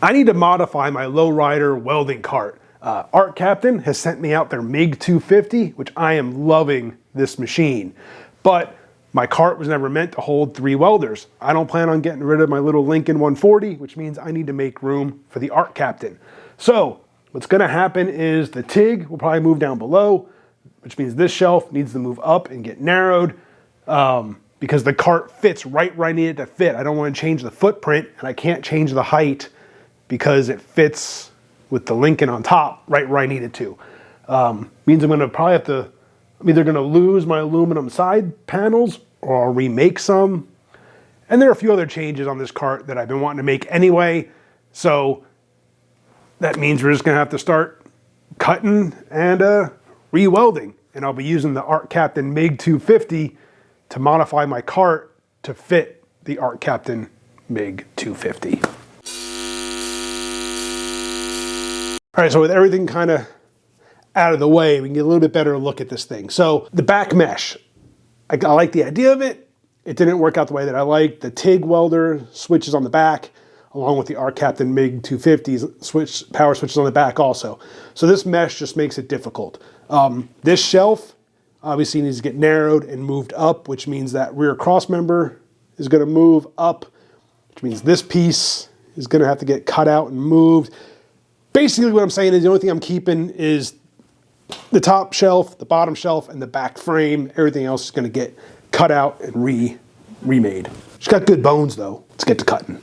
I need to modify my lowrider welding cart. Arccaptain has sent me out their MIG 250, which I am loving this machine. But my cart was never meant to hold 3 welders. I don't plan on getting rid of my little Lincoln 140, which means I need to make room for the Acrcaptain. So what's gonna happen is the TIG will probably move down below, which means this shelf needs to move up and get narrowed because the cart fits right where I need it to fit. I don't want to change the footprint, and I can't change the height because it fits with the Lincoln on top right where I need it to. Means I'm gonna probably have to, I'm either gonna lose my aluminum side panels or I'll remake some. And there are a few other changes on this cart that I've been wanting to make anyway. So that means we're just gonna have to start cutting and re-welding. And I'll be using the Acrcaptain MIG 250 to modify my cart to fit the Acrcaptain MIG 250. All right, so with everything kind of out of the way, we can get a little bit better look at this thing. So the back mesh, I like the idea of it. It didn't work out the way that I liked. The TIG welder switches on the back, along with the Acrcaptain MIG 250's power switches on the back also. So this mesh just makes it difficult. This shelf obviously needs to get narrowed and moved up, which means that rear cross member is gonna move up, which means this piece is gonna have to get cut out and moved. Basically what I'm saying is the only thing I'm keeping is the top shelf, the bottom shelf, and the back frame. Everything else is gonna get cut out and remade. It's got good bones though. Let's get to cutting.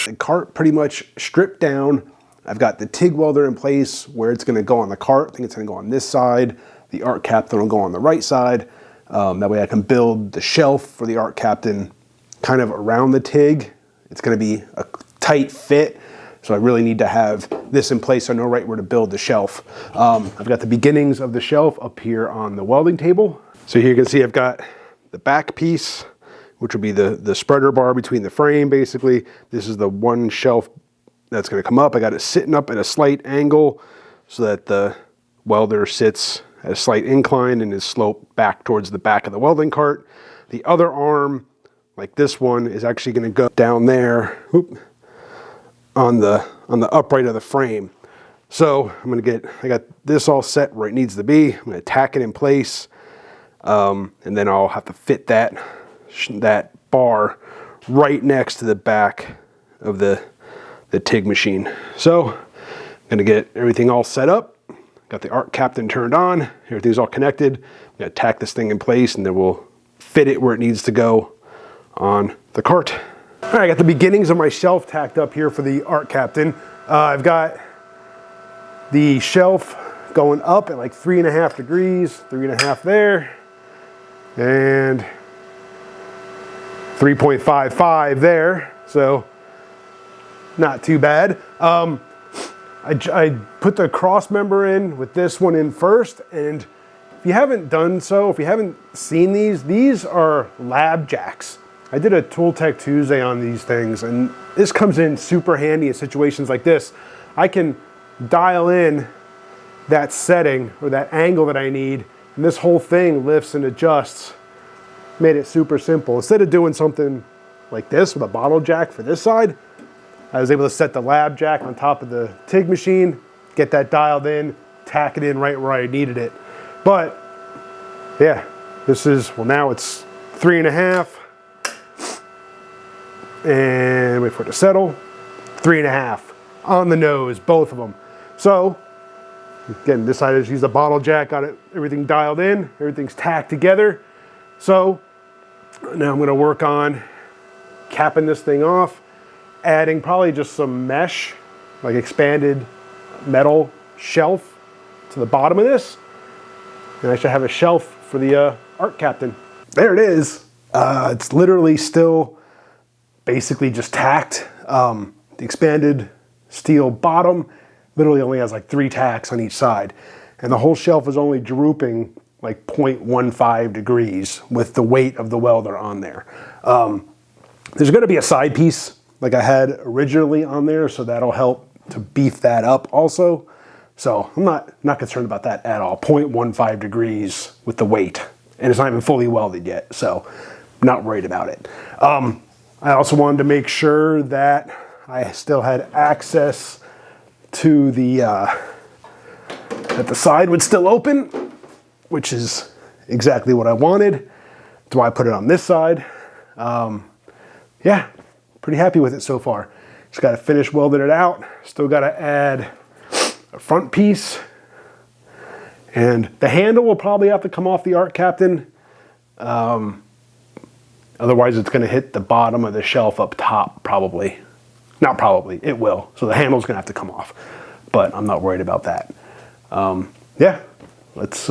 The cart pretty much stripped down. I've got the TIG welder in place where it's gonna go on the cart. I think it's gonna go on this side. The Acrcaptain will go on the right side. That way I can build the shelf for the Acrcaptain kind of around the TIG. It's gonna be a tight fit, so I really need to have this in place so I know right where to build the shelf. I've got the beginnings of the shelf up here on the welding table. So here you can see I've got the back piece, which will be the spreader bar between the frame, basically. This is the one shelf that's gonna come up. I got it sitting up at a slight angle so that the welder sits at a slight incline and is sloped back towards the back of the welding cart. The other arm, like this one, is actually gonna go down there on the upright of the frame. So I got this all set where it needs to be. I'm gonna tack it in place, and then I'll have to fit that bar right next to the back of the TIG machine. So I'm gonna get everything all set up. Got the Acrcaptain turned on. Everything's all connected. I'm gonna tack this thing in place and then we'll fit it where it needs to go on the cart. All right, I got the beginnings of my shelf tacked up here for the Acrcaptain. I've got the shelf going up at like 3.5 degrees, 3.5 there, and 3.55 there, so not too bad. I put the cross member in with this one in first, and if you haven't done so, if you haven't seen these are lab jacks. I did a Tool Tech Tuesday on these things, and this comes in super handy in situations like this. I can dial in that setting or that angle that I need, and this whole thing lifts and adjusts. Made it super simple. Instead of doing something like this with a bottle jack for this side, I was able to set the lab jack on top of the TIG machine, get that dialed in, tack it in right where I needed it. But yeah, this is, well, now it's 3.5, and wait for it to settle, 3.5 on the nose, both of them. So again, this side I just used a bottle jack, got it, everything dialed in, everything's tacked together. So now I'm gonna work on capping this thing off, adding probably just some mesh, like expanded metal shelf to the bottom of this. And I should have a shelf for the Acrcaptain. There it is. It's literally still basically just tacked. The expanded steel bottom literally only has like 3 tacks on each side. And the whole shelf is only drooping like 0.15 degrees with the weight of the welder on there. There's going to be a side piece like I had originally on there, so that'll help to beef that up also. So I'm not concerned about that at all. 0.15 degrees with the weight, and it's not even fully welded yet, so I'm not worried about it. I also wanted to make sure that I still had access to that the side would still open, which is exactly what I wanted. That's why I put it on this side. Yeah, pretty happy with it so far. Just got to finish welding it out. Still got to add a front piece. And the handle will probably have to come off the Acrcaptain. Otherwise it's going to hit the bottom of the shelf up top, probably. Not probably, it will. So the handle's going to have to come off. But I'm not worried about that. Yeah, let's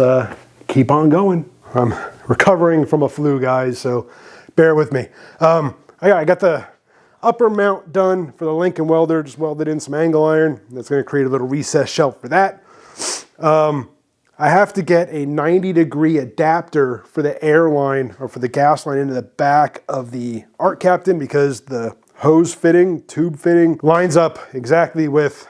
keep on going. I'm recovering from a flu, guys, so bear with me. I got the upper mount done for the Lincoln welder. Just welded in some angle iron. That's going to create a little recessed shelf for that. I have to get a 90-degree adapter for the air line or for the gas line into the back of the Acrcaptain because the hose fitting, tube fitting, lines up exactly with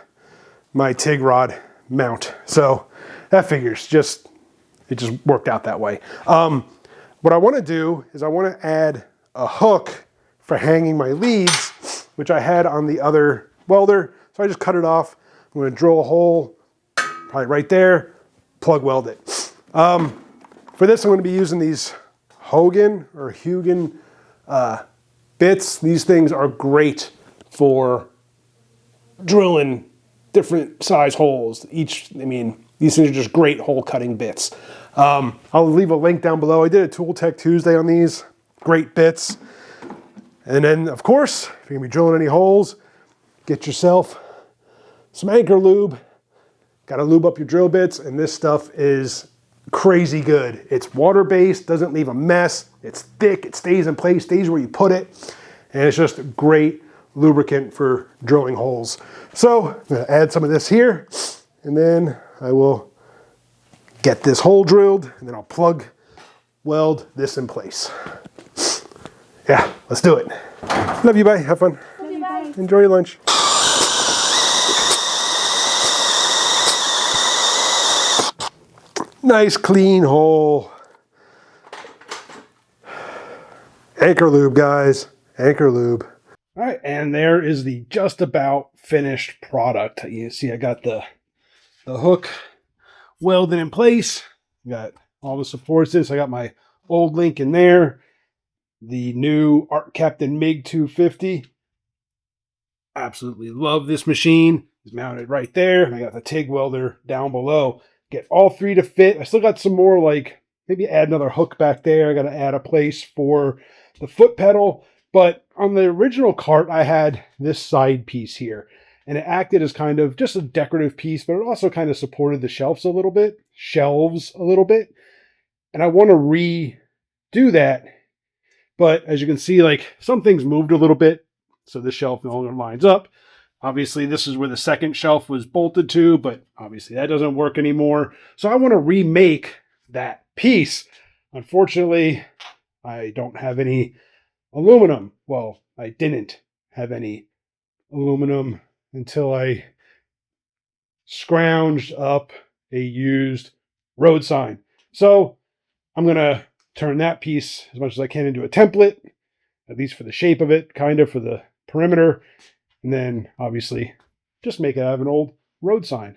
my TIG rod mount. So that figures, it just worked out that way. What I want to do is I want to add a hook for hanging my leads, which I had on the other welder. So I just cut it off. I'm going to drill a hole probably right there, plug weld it. For this, I'm going to be using these Hogan bits. These things are great for drilling different size holes. These things are just great hole cutting bits. I'll leave a link down below. I did a Tool Tech Tuesday on these. Great bits. And then, of course, if you're going to be drilling any holes, get yourself some anchor lube. Got to lube up your drill bits, and this stuff is crazy good. It's water-based, doesn't leave a mess. It's thick, it stays in place, stays where you put it. And it's just a great lubricant for drilling holes. So I'm going to add some of this here, and then I will get this hole drilled, and then I'll plug weld this in place. Yeah, let's do it. Love you, bye. Have fun. Love you, bye. Enjoy your lunch. Nice clean hole. Anchor lube, guys. Anchor lube. All right, and there is the just about finished product. You see I got the hook welded in place. Got all the supports. I got my old link in there. The new Acrcaptain MIG 250. Absolutely love this machine. It's mounted right there. And I got the TIG welder down below. Get all three to fit. I still got some more, like maybe add another hook back there. I got to add a place for the foot pedal. But on the original cart, I had this side piece here. And it acted as kind of just a decorative piece, but it also kind of supported the shelves a little bit. And I want to redo that. But as you can see, like some things moved a little bit. So this shelf no longer lines up. Obviously, this is where the second shelf was bolted to, but obviously that doesn't work anymore. So I want to remake that piece. Unfortunately, I don't have any aluminum. Well, I didn't have any aluminum until I scrounged up a used road sign. So I'm going to turn that piece as much as I can into a template, at least for the shape of it, kind of for the perimeter. And then obviously just make it out of an old road sign.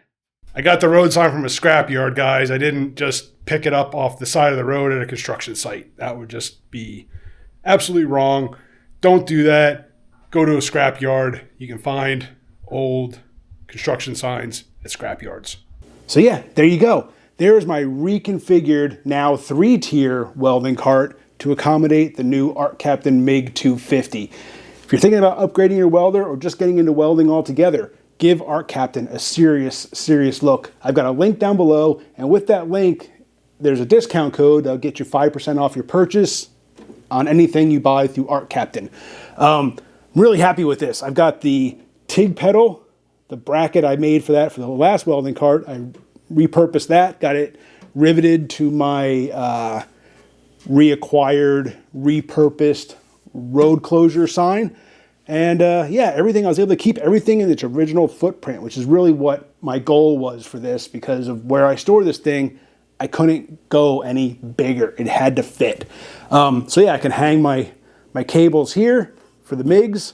I got the road sign from a scrapyard, guys. I didn't just pick it up off the side of the road at a construction site. That would just be absolutely wrong. Don't do that. Go to a scrapyard. You can find old construction signs at scrapyards. So yeah, there you go. There is my reconfigured, now 3-tier welding cart to accommodate the new Acrcaptain MIG 250. If you're thinking about upgrading your welder or just getting into welding altogether, give Acrcaptain a serious look. I've got a link down below, and with that link, there's a discount code that'll get you 5% off your purchase on anything you buy through Acrcaptain. I'm really happy with this. I've got the TIG pedal, the bracket I made for that for the last welding cart. I repurposed that, got it riveted to my repurposed road closure sign. And yeah, everything, I was able to keep everything in its original footprint, which is really what my goal was for this, because of where I store this thing. I couldn't go any bigger. It had to fit. So yeah, I can hang my cables here for the MIGs.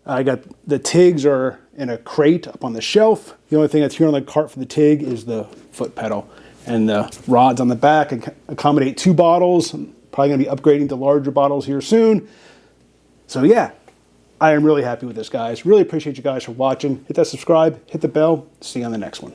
I got the TIGs are in a crate up on the shelf. The only thing that's here on the cart for the TIG is the foot pedal. And the rods on the back accommodate 2 bottles. I'm probably going to be upgrading to larger bottles here soon. So yeah, I am really happy with this, guys. Really appreciate you guys for watching. Hit that subscribe, hit the bell. See you on the next one.